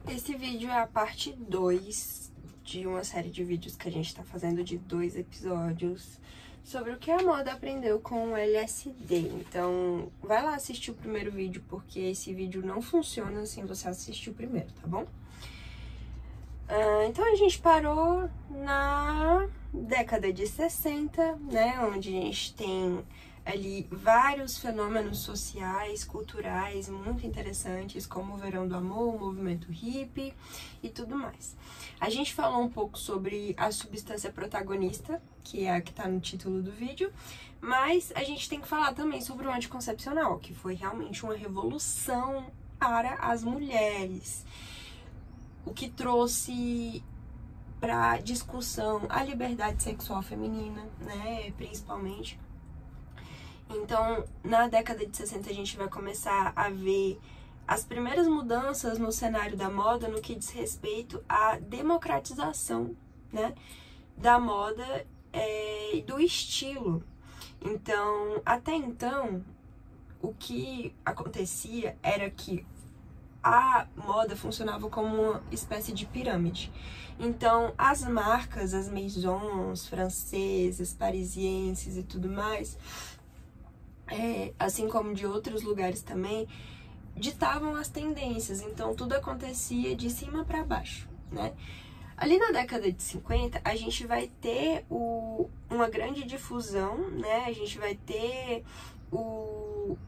Esse vídeo é a parte 2 de uma série de vídeos que a gente tá fazendo de 2 episódios sobre o que a moda aprendeu com o LSD. Então, vai lá assistir o primeiro vídeo, porque esse vídeo não funciona sem você assistir o primeiro, tá bom? Então, a gente parou na década de 60, né, onde a gente tem ali vários fenômenos sociais, culturais muito interessantes, como o Verão do Amor, o movimento hippie e tudo mais. A gente falou um pouco sobre a substância protagonista, que é a que está no título do vídeo, mas a gente tem que falar também sobre o anticoncepcional, que foi realmente uma revolução para as mulheres, o que trouxe para discussão a liberdade sexual feminina, né, principalmente. Então, na década de 60, a gente vai começar a ver as primeiras mudanças no cenário da moda no que diz respeito à democratização, né, da moda e do estilo. Então, até então, o que acontecia era que a moda funcionava como uma espécie de pirâmide. Então, as marcas, as maisons francesas, parisienses e tudo mais, assim como de outros lugares também, ditavam as tendências. Então, tudo acontecia de cima para baixo, né? Ali na década de 50, a gente vai ter uma grande difusão, né? A gente vai ter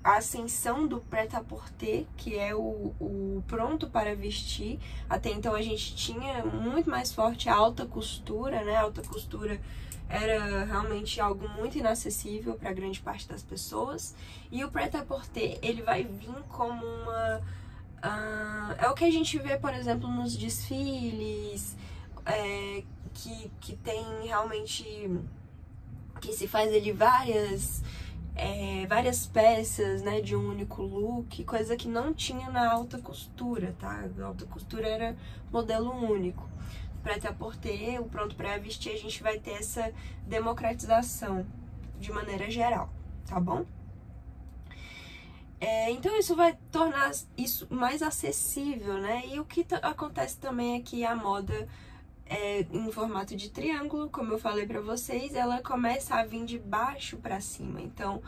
a ascensão do prêt-à-porter, que é o pronto para vestir. Até então a gente tinha muito mais forte a alta costura, né? A alta costura era realmente algo muito inacessível para grande parte das pessoas. E o prêt-à-porter, ele vai vir como uma... é o que a gente vê, por exemplo, nos desfiles, que tem realmente... que se faz ali várias peças, né, de um único look, coisa que não tinha na alta costura, tá? A alta costura era modelo único. Prêt-à-porter, o pronto para vestir, a gente vai ter essa democratização de maneira geral, tá bom? Então isso vai tornar isso mais acessível, né? E o que acontece também é que a moda em formato de triângulo, como eu falei pra vocês, ela começa a vir de baixo pra cima. Então,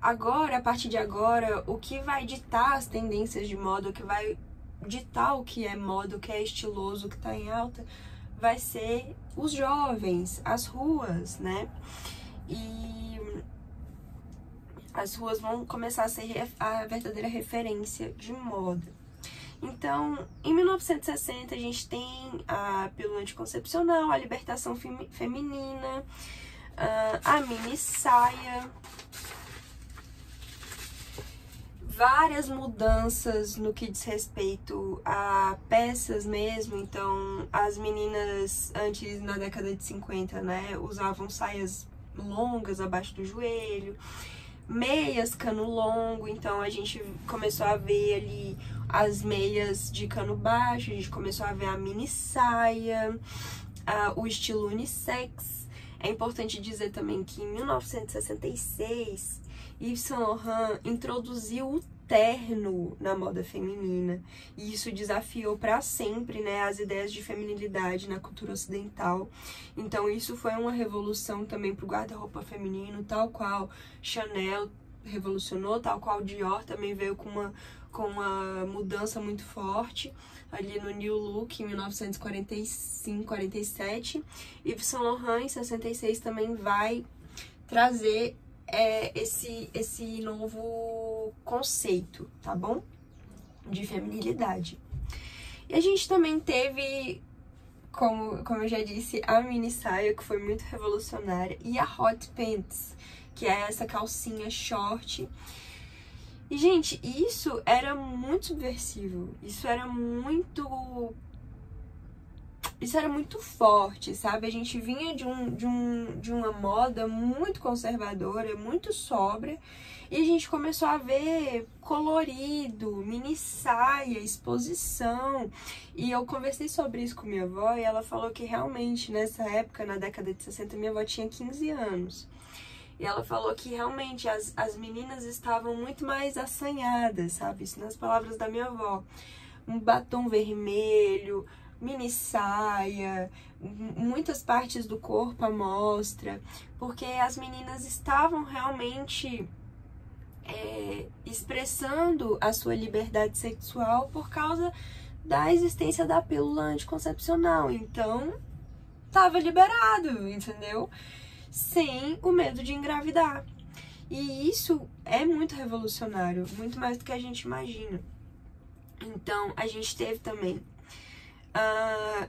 agora, a partir de agora, o que vai ditar as tendências de moda, o que vai ditar o que é moda, o que é estiloso, o que tá em alta, vai ser os jovens, as ruas, né? E as ruas vão começar a ser a verdadeira referência de moda. Então, em 1960, a gente tem a pílula anticoncepcional, a libertação feminina, a mini saia, várias mudanças no que diz respeito a peças mesmo. Então, as meninas antes, na década de 50, né, usavam saias longas abaixo do joelho, meias cano longo. Então a gente começou a ver ali as meias de cano baixo, a gente começou a ver a mini saia, o estilo unissex. É importante dizer também que em 1966, Yves Saint Laurent introduziu o terno na moda feminina, e isso desafiou para sempre, né, as ideias de feminilidade na cultura ocidental. Então isso foi uma revolução também para o guarda-roupa feminino, tal qual Chanel revolucionou, tal qual Dior também veio com uma mudança muito forte ali no New Look em 1945, 47. Yves Saint Laurent em 66 também vai trazer esse novo conceito, tá bom? De feminilidade. E a gente também teve, como eu já disse, a mini saia, que foi muito revolucionária, e a hot pants, que é essa calcinha short. E, gente, isso era muito subversivo, isso era muito forte, sabe? A gente vinha de uma moda muito conservadora, muito sóbria, e a gente começou a ver colorido, mini saia, exposição. E eu conversei sobre isso com minha avó, e ela falou que realmente nessa época, na década de 60, minha avó tinha 15 anos. E ela falou que realmente as meninas estavam muito mais assanhadas, sabe? Isso nas palavras da minha avó. um batom vermelho, mini saia, muitas partes do corpo à mostra, porque as meninas estavam realmente expressando a sua liberdade sexual por causa da existência da pílula anticoncepcional. Então, tava liberado, entendeu? Sem o medo de engravidar. E isso é muito revolucionário, muito mais do que a gente imagina. Então, a gente teve também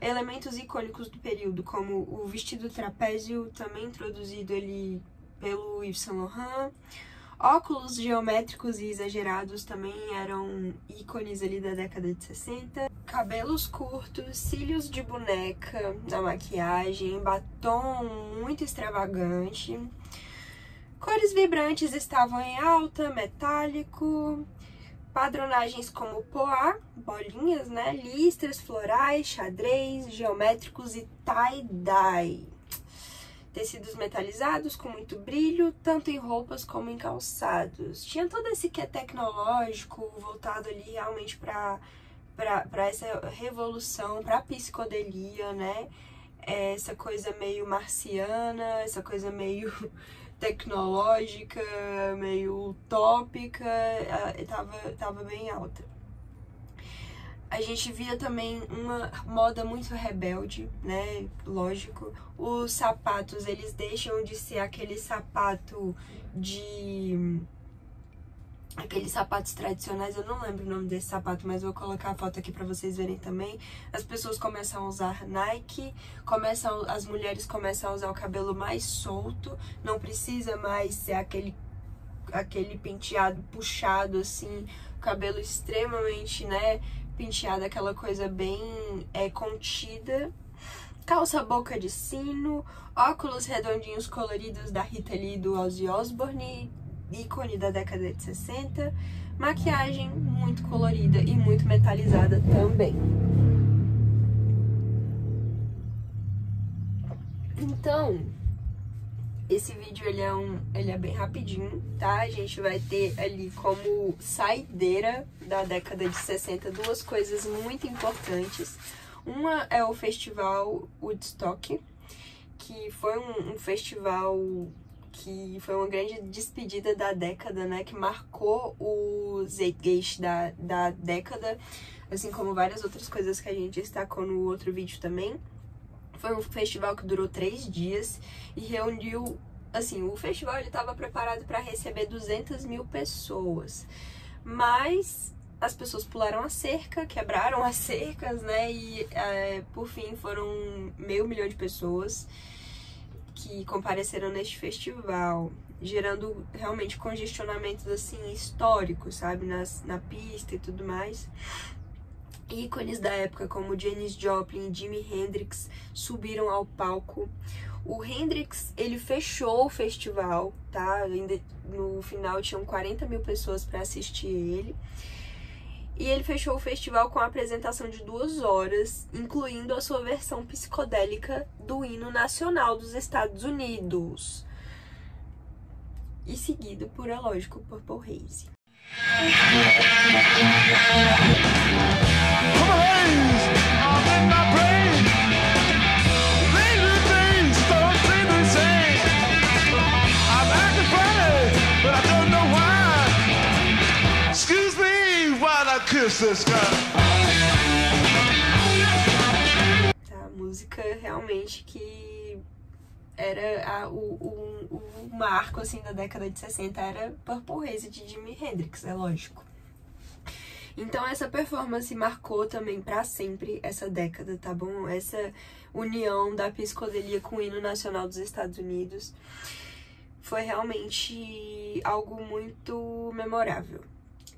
elementos icônicos do período, como o vestido trapézio, também introduzido ali pelo Yves Saint Laurent. Óculos geométricos e exagerados também eram ícones ali da década de 60. Cabelos curtos, cílios de boneca na maquiagem, batom muito extravagante. Cores vibrantes estavam em alta, metálico. Padronagens como poá, bolinhas, né? Listras, florais, xadrez, geométricos e tie-dye. Tecidos metalizados com muito brilho, tanto em roupas como em calçados. Tinha todo esse que é tecnológico, voltado ali realmente para essa revolução, para a psicodelia, né? Essa coisa meio marciana, essa coisa meio tecnológica, meio utópica, tava bem alta. A gente via também uma moda muito rebelde, né? Lógico. Os sapatos, eles deixam de ser aquele sapato de... aqueles sapatos tradicionais, eu não lembro o nome desse sapato, mas vou colocar a foto aqui pra vocês verem também. As pessoas começam a usar Nike, as mulheres começam a usar o cabelo mais solto, não precisa mais ser aquele penteado puxado, assim, o cabelo extremamente, né, penteado, aquela coisa bem contida. Calça boca de sino, óculos redondinhos coloridos da Rita Lee e do Ozzy Osbourne, ícone da década de 60, maquiagem muito colorida e muito metalizada também. Então, esse vídeo ele é bem rapidinho, tá? A gente vai ter ali como saideira da década de 60 duas coisas muito importantes. Uma é o festival Woodstock, que foi um festival que foi uma grande despedida da década, né? Que marcou o zeitgeist da década, assim como várias outras coisas que a gente destacou no outro vídeo também. Foi um festival que durou 3 dias e reuniu, assim, o festival ele estava preparado para receber 200 mil pessoas, mas as pessoas pularam a cerca, quebraram as cercas, né? E por fim foram 500 mil de pessoas que compareceram neste festival, gerando realmente congestionamentos assim históricos, sabe, na pista e tudo mais. Ícones da época como Janis Joplin e Jimi Hendrix subiram ao palco. O Hendrix, ele fechou o festival, tá? No final tinham 40 mil pessoas para assistir ele. E ele fechou o festival com a apresentação de 2 horas, incluindo a sua versão psicodélica do hino nacional dos Estados Unidos. E seguido por, é lógico, Purple Haze. A música realmente que era o marco assim da década de 60 era Purple Haze de Jimi Hendrix, é lógico. Então essa performance marcou também pra sempre essa década, tá bom? Essa união da psicodelia com o hino nacional dos Estados Unidos foi realmente algo muito memorável.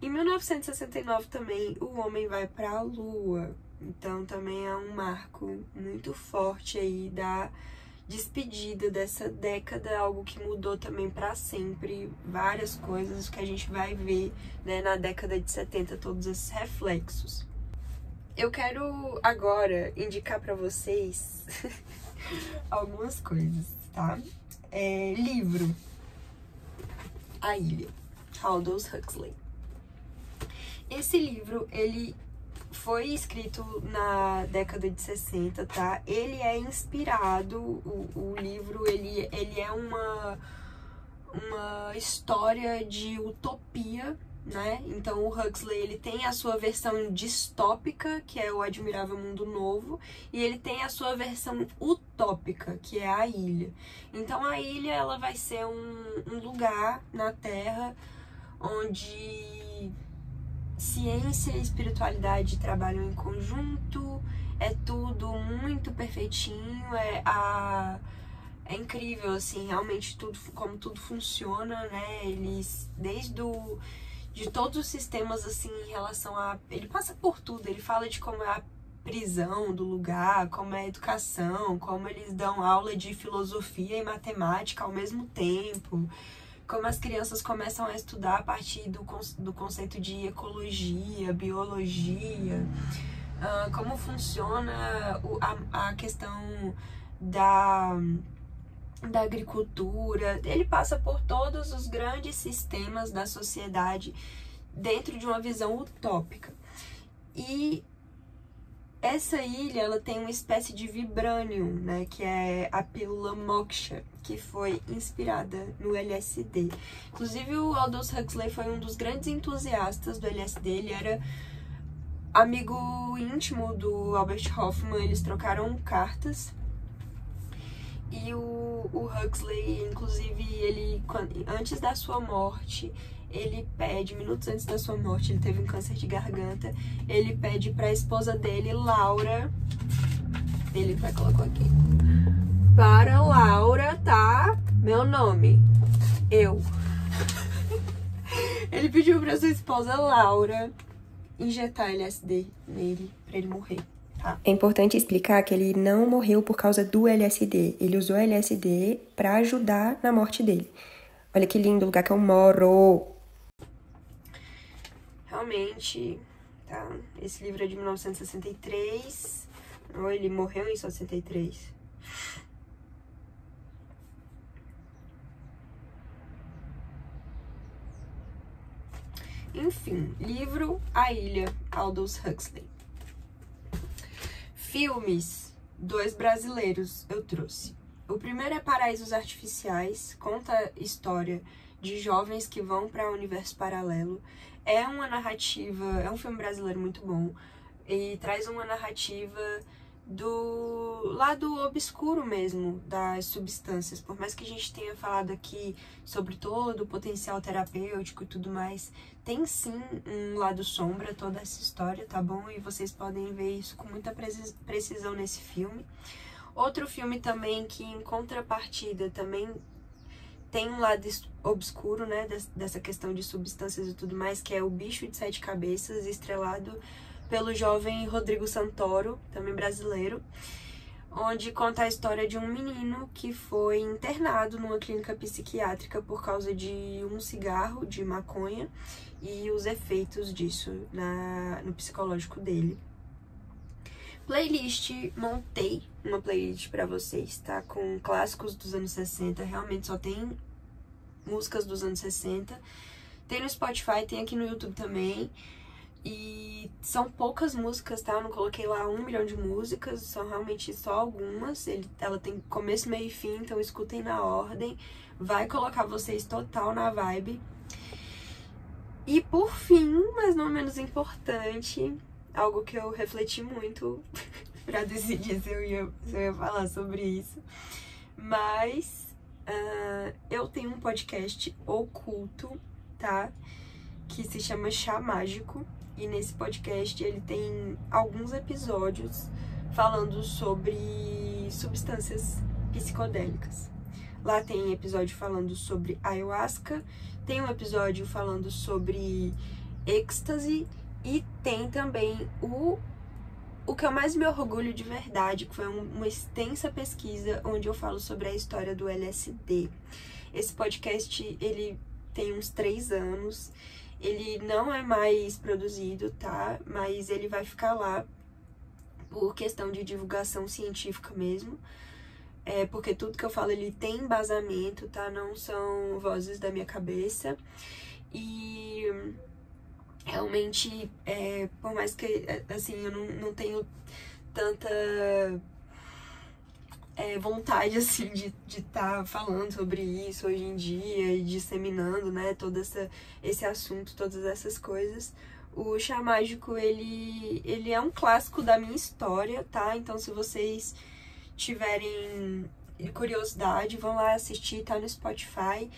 Em 1969 também o homem vai para a Lua, então também é um marco muito forte aí da despedida dessa década, algo que mudou também para sempre, várias coisas que a gente vai ver, né, na década de 70, todos esses reflexos. Eu quero agora indicar para vocês algumas coisas, tá? Livro A Ilha, Aldous Huxley. Esse livro, ele foi escrito na década de 60, tá? Ele é inspirado, o livro, ele é uma história de utopia, né? Então o Huxley, ele tem a sua versão distópica, que é o Admirável Mundo Novo, e ele tem a sua versão utópica, que é a Ilha. Então a Ilha, ela vai ser um lugar na Terra onde ciência e espiritualidade trabalham em conjunto, é tudo muito perfeitinho, é incrível, assim, realmente tudo, como tudo funciona, né? Eles, de todos os sistemas, assim, em relação a... Ele passa por tudo, ele fala de como é a prisão do lugar, como é a educação, como eles dão aula de filosofia e matemática ao mesmo tempo, como as crianças começam a estudar a partir do conceito de ecologia, biologia, como funciona a questão da agricultura. Ele passa por todos os grandes sistemas da sociedade dentro de uma visão utópica. E essa ilha, ela tem uma espécie de vibranium, né, que é a pílula moksha, que foi inspirada no LSD. Inclusive, o Aldous Huxley foi um dos grandes entusiastas do LSD, ele era amigo íntimo do Albert Hofmann, eles trocaram cartas. E o Huxley, inclusive, ele, antes da sua morte, ele pede, minutos antes da sua morte, ele teve um câncer de garganta, ele pede pra esposa dele, Laura, ele até colocou aqui, para Laura, tá? Meu nome, eu. Ele pediu pra sua esposa, Laura, injetar LSD nele, pra ele morrer. É importante explicar que ele não morreu por causa do LSD. Ele usou LSD pra ajudar na morte dele. Olha que lindo o lugar que eu moro. Realmente, tá? Esse livro é de 1963. Ou ele morreu em 63. Enfim, livro A Ilha, Aldous Huxley. Filmes, 2 brasileiros eu trouxe. O primeiro é Paraísos Artificiais, conta a história de jovens que vão para o universo paralelo. É uma narrativa, é um filme brasileiro muito bom e traz uma narrativa do lado obscuro mesmo das substâncias. Por mais que a gente tenha falado aqui sobre todo o potencial terapêutico e tudo mais, tem sim um lado sombra toda essa história, tá bom? E vocês podem ver isso com muita precisão nesse filme. Outro filme também que, em contrapartida, também tem um lado obscuro, né, dessa questão de substâncias e tudo mais, que é O Bicho de Sete Cabeças, estrelado pelo jovem Rodrigo Santoro, também brasileiro, onde conta a história de um menino que foi internado numa clínica psiquiátrica por causa de um cigarro de maconha e os efeitos disso no psicológico dele. Playlist, montei uma playlist pra vocês, tá? Com clássicos dos anos 60, realmente só tem músicas dos anos 60. Tem no Spotify, tem aqui no YouTube também. E são poucas músicas, tá? Eu não coloquei lá 1 milhão de músicas, são realmente só algumas. Ela tem começo, meio e fim, então escutem na ordem. Vai colocar vocês total na vibe. E por fim, mas não menos importante, algo que eu refleti muito pra decidir se eu ia falar sobre isso. Mas eu tenho um podcast oculto, tá? Que se chama Chá Mágico. E nesse podcast ele tem alguns episódios falando sobre substâncias psicodélicas. Lá tem episódio falando sobre ayahuasca, tem um episódio falando sobre êxtase e tem também o que eu mais me orgulho de verdade, que foi uma extensa pesquisa onde eu falo sobre a história do LSD. Esse podcast, ele tem uns 3 anos, ele não é mais produzido, tá? Mas ele vai ficar lá por questão de divulgação científica mesmo. Porque tudo que eu falo, ele tem embasamento, tá? Não são vozes da minha cabeça. E realmente, por mais que, assim, eu não tenho tanta vontade, assim, de estar falando sobre isso hoje em dia e disseminando, né, todo esse assunto, todas essas coisas. O Chá Mágico, ele é um clássico da minha história, tá? Então, se vocês tiverem curiosidade, vão lá assistir, tá no Spotify.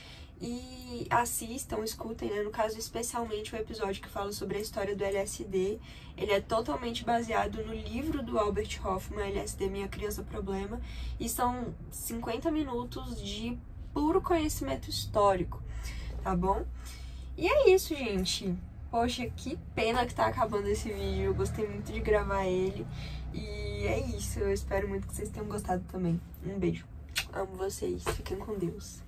E assistam, escutem, né? No caso, especialmente o episódio que fala sobre a história do LSD. Ele é totalmente baseado no livro do Albert Hofmann, LSD, Minha Criança Problema. E são 50 minutos de puro conhecimento histórico, tá bom? E é isso, gente. Poxa, que pena que tá acabando esse vídeo. Eu gostei muito de gravar ele. E é isso. Eu espero muito que vocês tenham gostado também. Um beijo. Amo vocês. Fiquem com Deus.